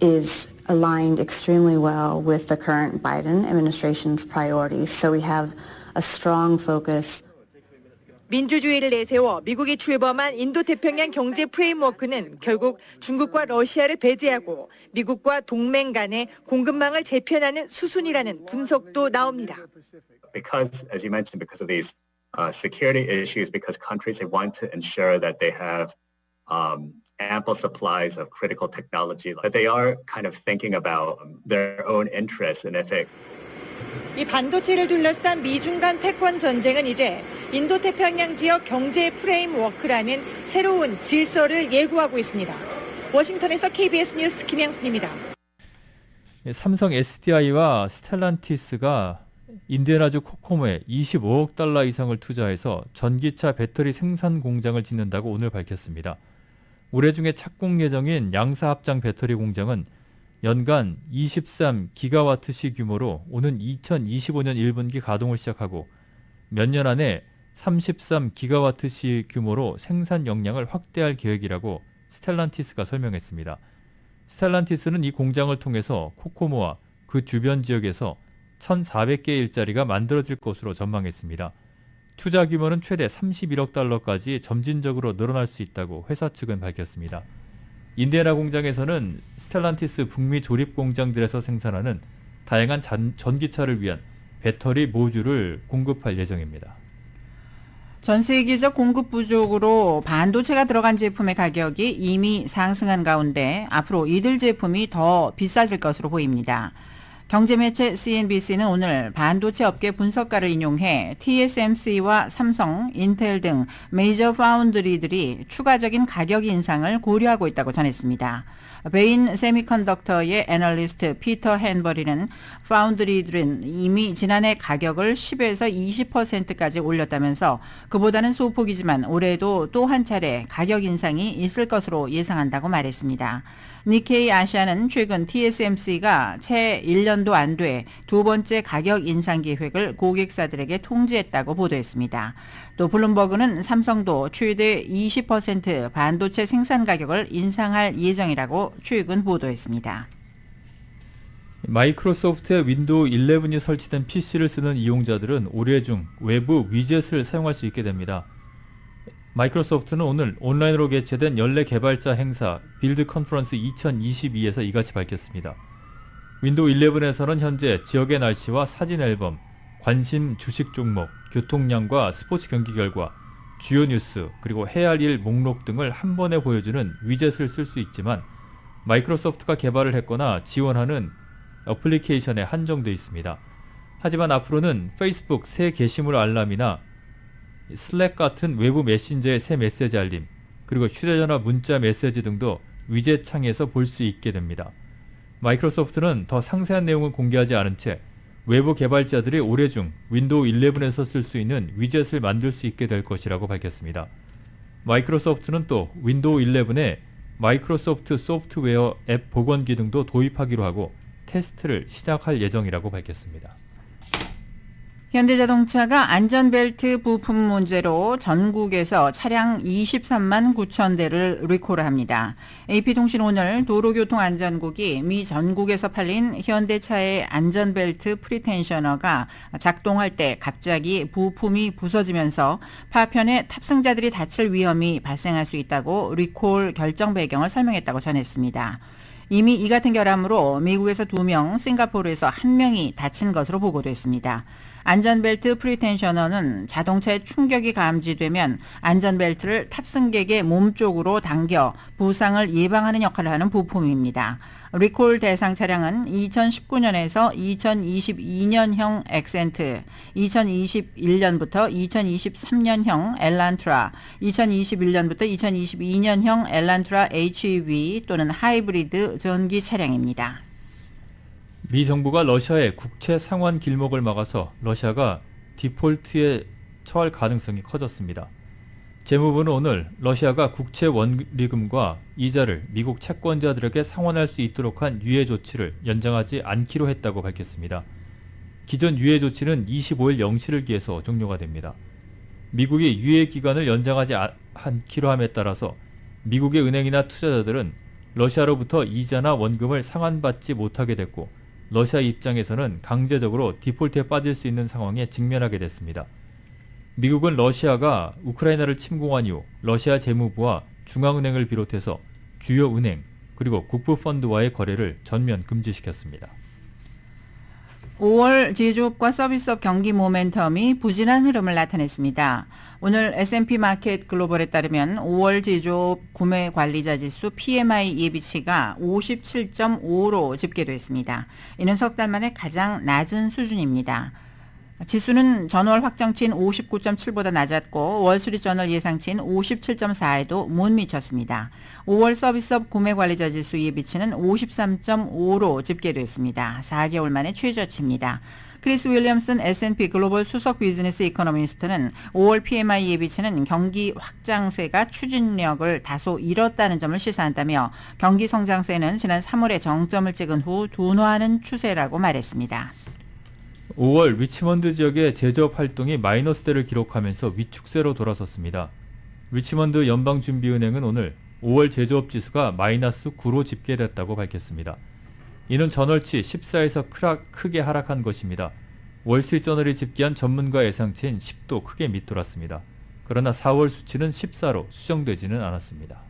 is aligned extremely well with the current Biden administration's priorities. So we have a strong focus. 민주주의를 내세워 미국이 출범한 인도태평양 경제 프레임워크는 결국 중국과 러시아를 배제하고 미국과 동맹 간의 공급망을 재편하는 수순이라는 분석도 나옵니다. Because, as you mentioned, because of these security issues, because countries they want to ensure that they have ample supplies of critical technology, that they are kind of thinking about their own interests, and if it 이 반도체를 둘러싼 미중 간 패권 전쟁은 이제 인도태평양 지역 경제 프레임워크라는 새로운 질서를 예고하고 있습니다. 워싱턴에서 KBS 뉴스 김양순입니다. 삼성 SDI와 스텔란티스가 인디애나주 코코모에 25억 달러 이상을 투자해서 전기차 배터리 생산 공장을 짓는다고 오늘 밝혔습니다. 올해 중에 착공 예정인 양사 합장 배터리 공장은 연간 23기가와트시 규모로 오는 2025년 1분기 가동을 시작하고 몇 년 안에 33기가와트시 규모로 생산 역량을 확대할 계획이라고 스텔란티스가 설명했습니다. 스텔란티스는 이 공장을 통해서 코코모와 그 주변 지역에서 1,400개의 일자리가 만들어질 것으로 전망했습니다. 투자 규모는 최대 31억 달러까지 점진적으로 늘어날 수 있다고 회사 측은 밝혔습니다. 인디애나 공장에서는 스텔란티스 북미 조립 공장들에서 생산하는 다양한 전기차를 위한 배터리 모듈을 공급할 예정입니다. 전 세계적 공급 부족으로 반도체가 들어간 제품의 가격이 이미 상승한 가운데 앞으로 이들 제품이 더 비싸질 것으로 보입니다. 경제매체 CNBC는 오늘 반도체 업계 분석가를 인용해 TSMC와 삼성, 인텔 등 메이저 파운드리들이 추가적인 가격 인상을 고려하고 있다고 전했습니다. 베인 세미컨덕터의 애널리스트 피터 헨버리는 파운드리들은 이미 지난해 가격을 10에서 20%까지 올렸다면서 그보다는 소폭이지만 올해도 또 한 차례 가격 인상이 있을 것으로 예상한다고 말했습니다. 니케이 아시아는 최근 TSMC가 채 1년도 안 돼 두 번째 가격 인상 계획을 고객사들에게 통지했다고 보도했습니다. 또 블룸버그는 삼성도 최대 20% 반도체 생산 가격을 인상할 예정이라고 최근 보도했습니다. 마이크로소프트의 윈도우 11이 설치된 PC를 쓰는 이용자들은 올해 중 외부 위젯을 사용할 수 있게 됩니다. 마이크로소프트는 오늘 온라인으로 개최된 연례 개발자 행사 빌드 컨퍼런스 2022에서 이같이 밝혔습니다. 윈도우 11에서는 현재 지역의 날씨와 사진 앨범, 관심 주식 종목, 교통량과 스포츠 경기 결과, 주요 뉴스, 그리고 해야 할 일 목록 등을 한 번에 보여주는 위젯을 쓸 수 있지만 마이크로소프트가 개발을 했거나 지원하는 어플리케이션에 한정돼 있습니다. 하지만 앞으로는 페이스북 새 게시물 알람이나 슬랙 같은 외부 메신저의 새 메시지 알림, 그리고 휴대전화 문자 메시지 등도 위젯 창에서 볼 수 있게 됩니다. 마이크로소프트는 더 상세한 내용은 공개하지 않은 채 외부 개발자들이 올해 중 윈도우 11에서 쓸 수 있는 위젯을 만들 수 있게 될 것이라고 밝혔습니다. 마이크로소프트는 또 윈도우 11에 마이크로소프트 소프트웨어 앱 복원 기능도 도입하기로 하고 테스트를 시작할 예정이라고 밝혔습니다. 현대자동차가 안전벨트 부품 문제로 전국에서 차량 23만 9천 대를 리콜을 합니다. AP통신 오늘 도로교통안전국이 미 전국에서 팔린 현대차의 안전벨트 프리텐셔너가 작동할 때 갑자기 부품이 부서지면서 파편에 탑승자들이 다칠 위험이 발생할 수 있다고 리콜 결정 배경을 설명했다고 전했습니다. 이미 이 같은 결함으로 미국에서 2명, 싱가포르에서 1명이 다친 것으로 보고됐습니다. 안전벨트 프리텐셔너는 자동차에 충격이 감지되면 안전벨트를 탑승객의 몸 쪽으로 당겨 부상을 예방하는 역할을 하는 부품입니다. 리콜 대상 차량은 2019년에서 2022년형 엑센트, 2021년부터 2023년형 엘란트라, 2021년부터 2022년형 엘란트라 HEV 또는 하이브리드 전기 차량입니다. 미 정부가 러시아의 국채 상환 길목을 막아서 러시아가 디폴트에 처할 가능성이 커졌습니다. 재무부는 오늘 러시아가 국채 원리금과 이자를 미국 채권자들에게 상환할 수 있도록 한 유예 조치를 연장하지 않기로 했다고 밝혔습니다. 기존 유예 조치는 25일 0시를 기해서 종료가 됩니다. 미국이 유예 기간을 연장하지 않기로 함에 따라서 미국의 은행이나 투자자들은 러시아로부터 이자나 원금을 상환받지 못하게 됐고 러시아 입장에서는 강제적으로 디폴트에 빠질 수 있는 상황에 직면하게 됐습니다. 미국은 러시아가 우크라이나를 침공한 이후 러시아 재무부와 중앙은행을 비롯해서 주요 은행 그리고 국부펀드와의 거래를 전면 금지시켰습니다. 5월 제조업과 서비스업 경기 모멘텀이 부진한 흐름을 나타냈습니다. 오늘 S&P 마켓 글로벌에 따르면 5월 제조업 구매 관리자 지수 PMI 예비치가 57.5로 집계됐습니다. 이는 석 달 만에 가장 낮은 수준입니다. 지수는 전월 확정치인 59.7보다 낮았고 월스트리트저널 예상치인 57.4에도 못 미쳤습니다. 5월 서비스업 구매관리자 지수 예비치는 53.5로 집계됐습니다. 4개월 만에 최저치입니다. 크리스 윌리엄슨 S&P 글로벌 수석 비즈니스 이코노미스트는 5월 PMI 예비치는 경기 확장세가 추진력을 다소 잃었다는 점을 시사한다며 경기 성장세는 지난 3월에 정점을 찍은 후 둔화하는 추세라고 말했습니다. 5월 리치먼드 지역의 제조업 활동이 마이너스대를 기록하면서 위축세로 돌아섰습니다. 리치먼드 연방준비은행은 오늘 5월 제조업 지수가 마이너스 9로 집계됐다고 밝혔습니다. 이는 전월치 14에서 크게 하락한 것입니다. 월스트리트저널이 집계한 전문가 예상치인 10도 크게 밑돌았습니다. 그러나 4월 수치는 14로 수정되지는 않았습니다.